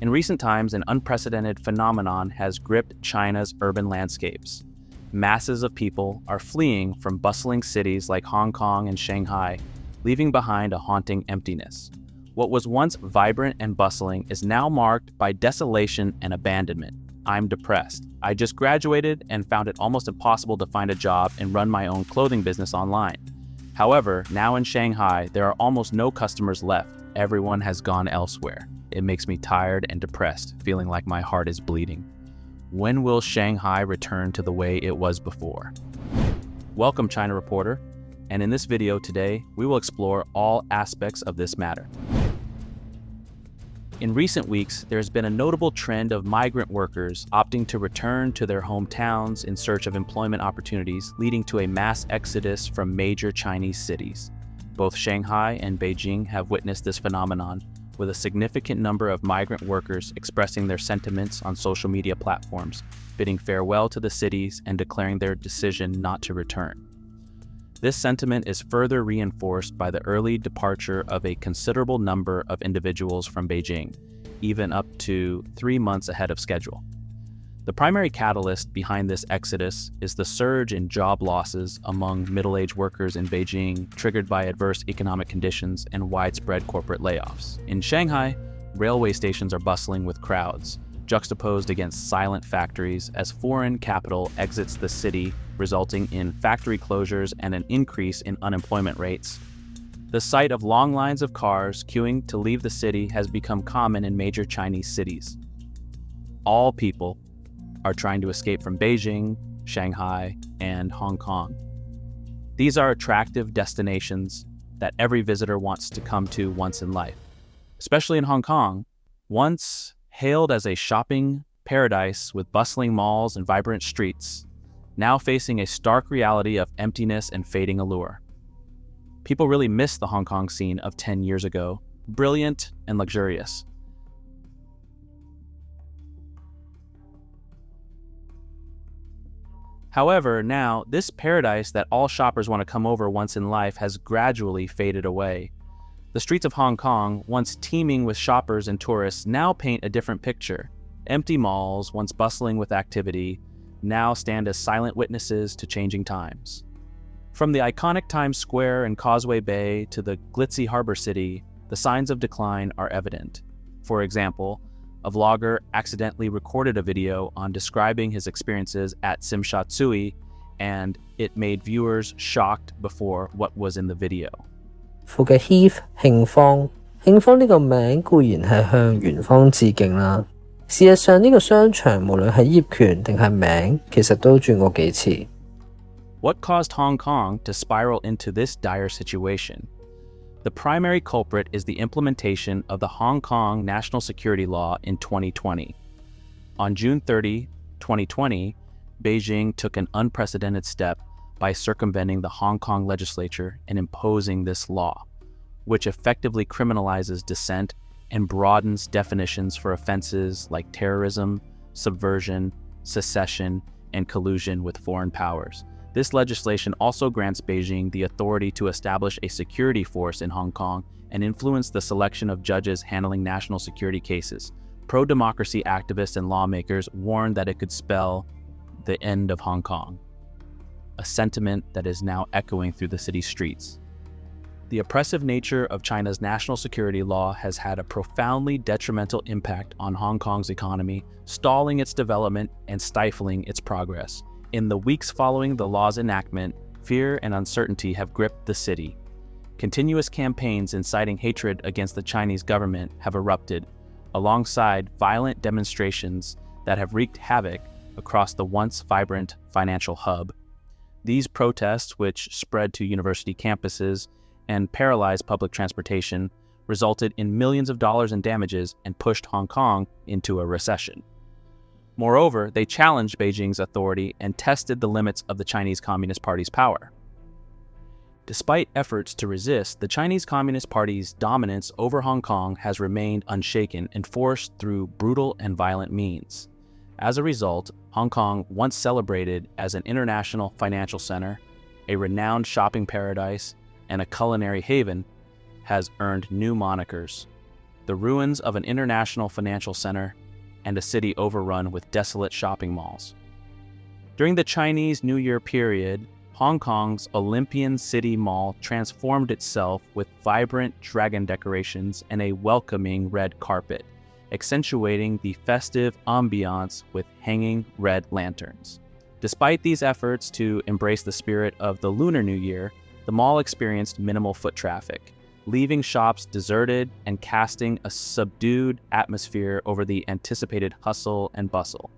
In recent times, an unprecedented phenomenon has gripped China's urban landscapes. Masses of people are fleeing from bustling cities like Hong Kong and Shanghai, leaving behind a haunting emptiness. What was once vibrant and bustling is now marked by desolation and abandonment. I'm depressed. I just graduated and found it almost impossible to find a job and run my own clothing business online. However, now in Shanghai, there are almost no customers left. Everyone has gone elsewhere. It makes me tired and depressed, feeling like my heart is bleeding. When will Shanghai return to the way it was before? Welcome, China Reporter, and in this video today, we will explore all aspects of this matter. In recent weeks, there has been a notable trend of migrant workers opting to return to their hometowns in search of employment opportunities, leading to a mass exodus from major Chinese cities. Both Shanghai and Beijing have witnessed this phenomenon, with a significant number of migrant workers expressing their sentiments on social media platforms, bidding farewell to the cities and declaring their decision not to return. This sentiment is further reinforced by the early departure of a considerable number of individuals from Beijing, even up to 3 months ahead of schedule. The primary catalyst behind this exodus is the surge in job losses among middle-aged workers in Beijing, triggered by adverse economic conditions and widespread corporate layoffs. In Shanghai, railway stations are bustling with crowds, juxtaposed against silent factories as foreign capital exits the city, resulting in factory closures and an increase in unemployment rates. The sight of long lines of cars queuing to leave the city has become common in major Chinese cities. All people are trying to escape from Beijing, Shanghai, and Hong Kong. These are attractive destinations that every visitor wants to come to once in life. Especially in Hong Kong, once hailed as a shopping paradise with bustling malls and vibrant streets, now facing a stark reality of emptiness and fading allure. People really miss the Hong Kong scene of 10 years ago, brilliant and luxurious. However, now, this paradise that all shoppers want to come over once in life has gradually faded away. The streets of Hong Kong, once teeming with shoppers and tourists, now paint a different picture. Empty malls, once bustling with activity, now stand as silent witnesses to changing times. From the iconic Times Square and Causeway Bay to the glitzy harbor city, the signs of decline are evident. For example, a vlogger accidentally recorded a video on describing his experiences at Tsim Sha Tsui, and it made viewers shocked before what was in the video. 副嘅 Heath 慶坊，慶坊呢個名固然係向元芳致敬啦。事實上呢個商場無論係業權定係名，其實都轉過幾次。What caused Hong Kong to spiral into this dire situation? The primary culprit is the implementation of the Hong Kong National Security Law in 2020. On June 30, 2020, Beijing took an unprecedented step by circumventing the Hong Kong legislature and imposing this law, which effectively criminalizes dissent and broadens definitions for offenses like terrorism, subversion, secession, and collusion with foreign powers. This legislation also grants Beijing the authority to establish a security force in Hong Kong and influence the selection of judges handling national security cases. Pro-democracy activists and lawmakers warned that it could spell the end of Hong Kong, a sentiment that is now echoing through the city's streets. The oppressive nature of China's national security law has had a profoundly detrimental impact on Hong Kong's economy, stalling its development and stifling its progress. In the weeks following the law's enactment, fear and uncertainty have gripped the city. Continuous campaigns inciting hatred against the Chinese government have erupted, alongside violent demonstrations that have wreaked havoc across the once vibrant financial hub. These protests, which spread to university campuses and paralyzed public transportation, resulted in millions of dollars in damages and pushed Hong Kong into a recession. Moreover, they challenged Beijing's authority and tested the limits of the Chinese Communist Party's power. Despite efforts to resist, the Chinese Communist Party's dominance over Hong Kong has remained unshaken, enforced through brutal and violent means. As a result, Hong Kong, once celebrated as an international financial center, a renowned shopping paradise, and a culinary haven, has earned new monikers. the ruins of an international financial center, and a city overrun with desolate shopping malls. During the Chinese New Year period, Hong Kong's Olympian City Mall transformed itself with vibrant dragon decorations and a welcoming red carpet, accentuating the festive ambiance with hanging red lanterns. Despite these efforts to embrace the spirit of the Lunar New Year, the mall experienced minimal foot traffic, leaving shops deserted and casting a subdued atmosphere over the anticipated hustle and bustle.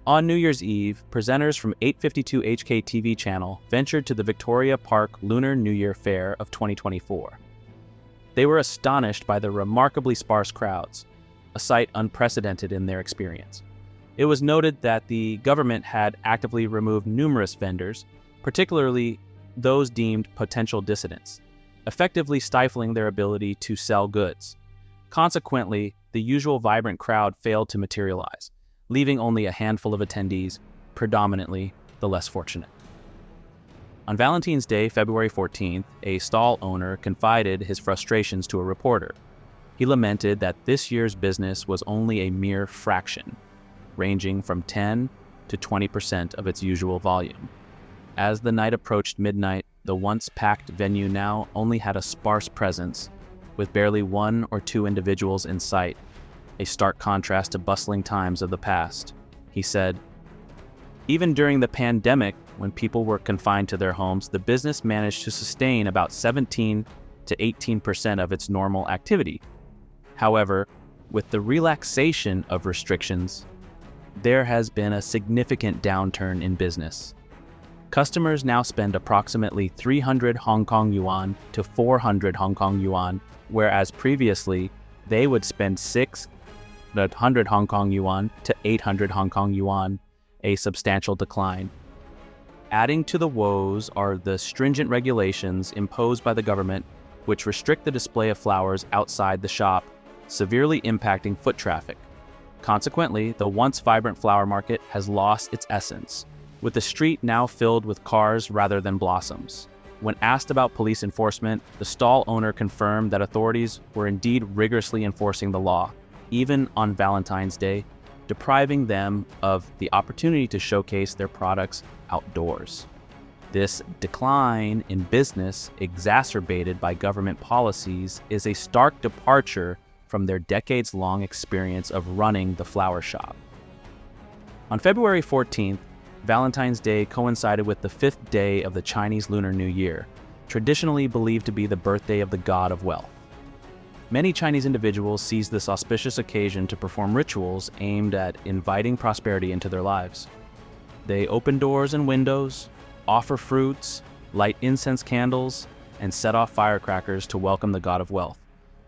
On New Year's Eve, presenters from 852 HK TV channel ventured to the Victoria Park Lunar New Year Fair of 2024. They were astonished by the remarkably sparse crowds, a sight unprecedented in their experience. It was noted that the government had actively removed numerous vendors, particularly those deemed potential dissidents, effectively stifling their ability to sell goods. Consequently, the usual vibrant crowd failed to materialize, leaving only a handful of attendees, predominantly the less fortunate. On Valentine's Day, February 14th, a stall owner confided his frustrations to a reporter. He lamented that this year's business was only a mere fraction, ranging from 10 to 20% of its usual volume. As the night approached midnight, the once packed venue now only had a sparse presence, with barely one or two individuals in sight, a stark contrast to bustling times of the past. He said, "Even during the pandemic, when people were confined to their homes, the business managed to sustain about 17 to 18% of its normal activity. However, with the relaxation of restrictions, there has been a significant downturn in business. Customers now spend approximately 300 Hong Kong yuan to 400 Hong Kong yuan, whereas previously they would spend 600 Hong Kong yuan to 800 Hong Kong yuan, a substantial decline. Adding to the woes are the stringent regulations imposed by the government, which restrict the display of flowers outside the shop, severely impacting foot traffic. Consequently, the once vibrant flower market has lost its essence, with the street now filled with cars rather than blossoms. When asked about police enforcement, the stall owner confirmed that authorities were indeed rigorously enforcing the law, even on Valentine's Day, depriving them of the opportunity to showcase their products outdoors. This decline in business, exacerbated by government policies, is a stark departure from their decades-long experience of running the flower shop." On February 14th, Valentine's Day coincided with the 5th day of the Chinese Lunar New Year, traditionally believed to be the birthday of the god of wealth. Many Chinese individuals seize this auspicious occasion to perform rituals aimed at inviting prosperity into their lives. They open doors and windows, offer fruits, light incense candles, and set off firecrackers to welcome the god of wealth,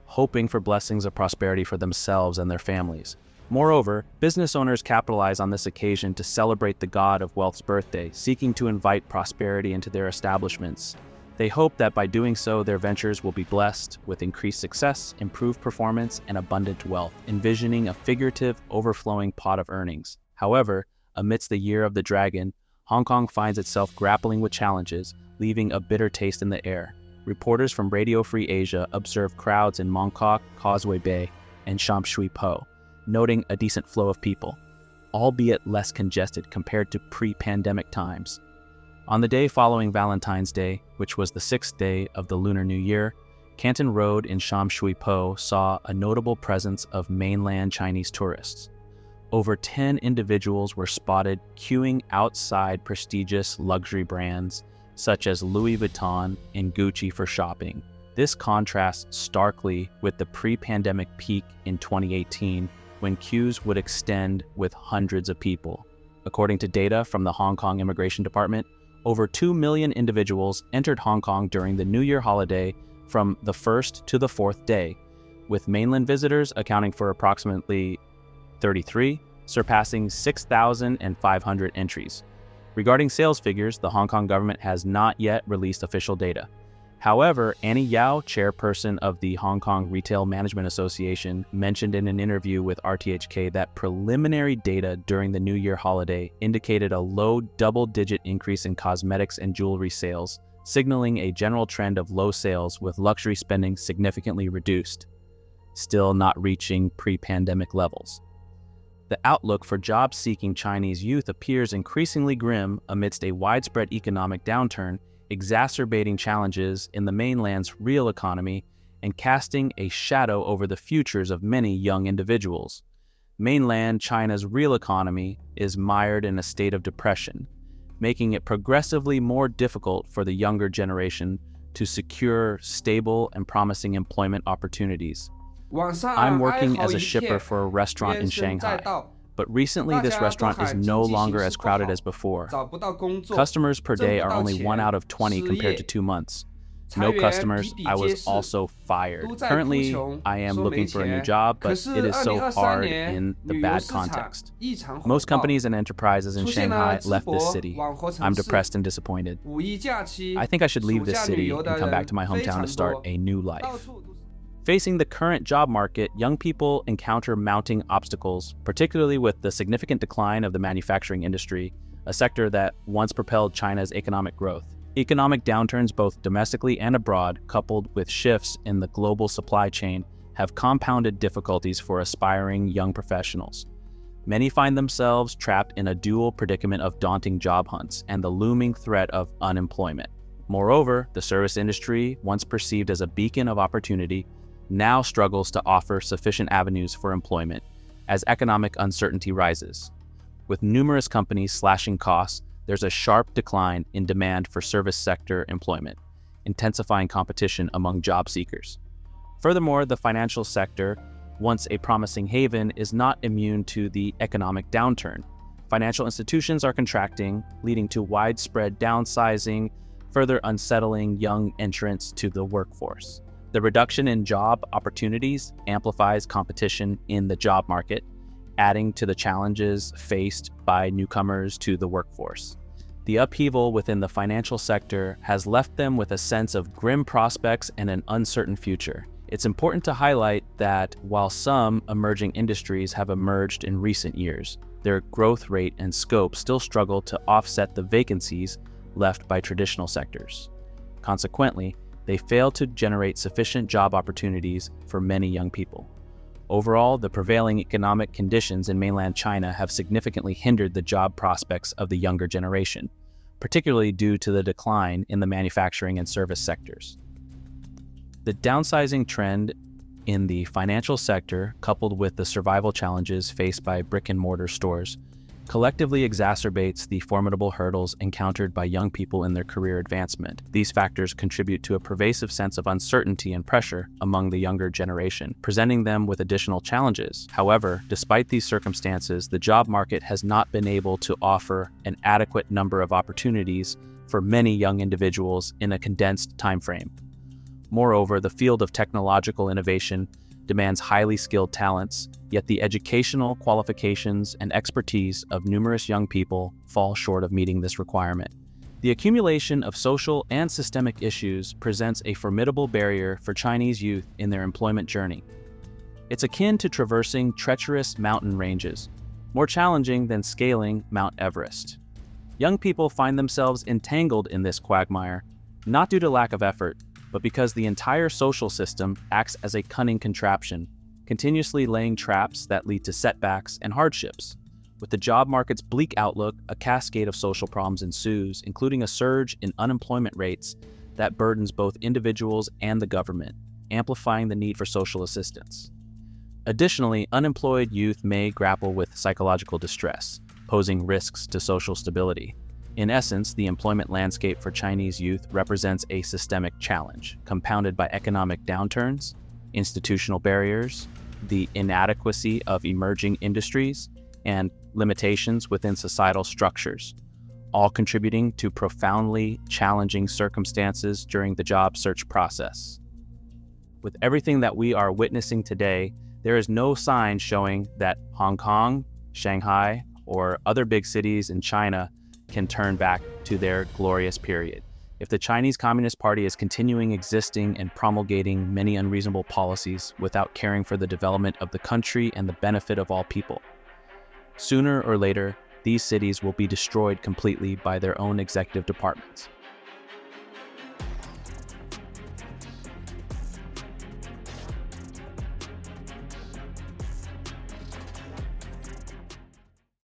hoping for blessings of prosperity for themselves and their families. Moreover, business owners capitalize on this occasion to celebrate the god of wealth's birthday, seeking to invite prosperity into their establishments. They hope that by doing so, their ventures will be blessed with increased success, improved performance, and abundant wealth, envisioning a figurative, overflowing pot of earnings. However, amidst the Year of the Dragon, Hong Kong finds itself grappling with challenges, leaving a bitter taste in the air. Reporters from Radio Free Asia observed crowds in Mong Kok, Causeway Bay, and Sham Shui Po, noting a decent flow of people, albeit less congested compared to pre-pandemic times. On the day following Valentine's Day, which was the 6th day of the Lunar New Year, Canton Road in Sham Shui Po saw a notable presence of mainland Chinese tourists. Over 10 individuals were spotted queuing outside prestigious luxury brands such as Louis Vuitton and Gucci for shopping. This contrasts starkly with the pre-pandemic peak in 2018, when queues would extend with hundreds of people. According to data from the Hong Kong Immigration Department, over 2 million individuals entered Hong Kong during the New Year holiday from the 1st to the 4th day, with mainland visitors accounting for approximately 33, surpassing 6,500 entries. Regarding sales figures, the Hong Kong government has not yet released official data. However, Annie Yao, chairperson of the Hong Kong Retail Management Association, mentioned in an interview with RTHK that preliminary data during the New Year holiday indicated a low double-digit increase in cosmetics and jewelry sales, signaling a general trend of low sales with luxury spending significantly reduced. still not reaching pre-pandemic levels. The outlook for job-seeking Chinese youth appears increasingly grim amidst a widespread economic downturn, exacerbating challenges in the mainland's real economy and casting a shadow over the futures of many young individuals. Mainland China's real economy is mired in a state of depression, making it progressively more difficult for the younger generation to secure stable and promising employment opportunities. I'm working as a shipper for a restaurant in Shanghai, but recently this restaurant is no longer as crowded as before. Customers per day are only 1 out of 20 compared to 2 months. No customers, I was also fired. Currently, I am looking for a new job, but it is so hard in the bad context. Most companies and enterprises in Shanghai left this city. I'm depressed and disappointed. I think I should leave this city and come back to my hometown to start a new life. Facing the current job market, young people encounter mounting obstacles, particularly with the significant decline of the manufacturing industry, a sector that once propelled China's economic growth. Economic downturns both domestically and abroad, coupled with shifts in the global supply chain, have compounded difficulties for aspiring young professionals. Many find themselves trapped in a dual predicament of daunting job hunts and the looming threat of unemployment. Moreover, the service industry, once perceived as a beacon of opportunity, now struggles to offer sufficient avenues for employment as economic uncertainty rises. With numerous companies slashing costs, there's a sharp decline in demand for service sector employment, intensifying competition among job seekers. Furthermore, the financial sector, once a promising haven, is not immune to the economic downturn. Financial institutions are contracting, leading to widespread downsizing, further unsettling young entrants to the workforce. The reduction in job opportunities amplifies competition in the job market, adding to the challenges faced by newcomers to the workforce. The upheaval within the financial sector has left them with a sense of grim prospects and an uncertain future. It's important to highlight that while some emerging industries have emerged in recent years, their growth rate and scope still struggle to offset the vacancies left by traditional sectors. Consequently, they fail to generate sufficient job opportunities for many young people. Overall, the prevailing economic conditions in mainland China have significantly hindered the job prospects of the younger generation, particularly due to the decline in the manufacturing and service sectors. The downsizing trend in the financial sector, coupled with the survival challenges faced by brick-and-mortar stores, collectively exacerbates the formidable hurdles encountered by young people in their career advancement. These factors contribute to a pervasive sense of uncertainty and pressure among the younger generation, presenting them with additional challenges. However, despite these circumstances, the job market has not been able to offer an adequate number of opportunities for many young individuals in a condensed time frame. Moreover, the field of technological innovation demands highly skilled talents, yet the educational qualifications and expertise of numerous young people fall short of meeting this requirement. The accumulation of social and systemic issues presents a formidable barrier for Chinese youth in their employment journey. It's akin to traversing treacherous mountain ranges, more challenging than scaling Mount Everest. Young people find themselves entangled in this quagmire, not due to lack of effort, but because the entire social system acts as a cunning contraption, continuously laying traps that lead to setbacks and hardships. With the job market's bleak outlook, a cascade of social problems ensues, including a surge in unemployment rates that burdens both individuals and the government, amplifying the need for social assistance. Additionally, unemployed youth may grapple with psychological distress, posing risks to social stability. In essence, the employment landscape for Chinese youth represents a systemic challenge, compounded by economic downturns, institutional barriers, the inadequacy of emerging industries, and limitations within societal structures, all contributing to profoundly challenging circumstances during the job search process. With everything that we are witnessing today, there is no sign showing that Hong Kong, Shanghai, or other big cities in China can turn back to their glorious period. If the Chinese Communist Party is continuing existing and promulgating many unreasonable policies without caring for the development of the country and the benefit of all people, sooner or later, these cities will be destroyed completely by their own executive departments.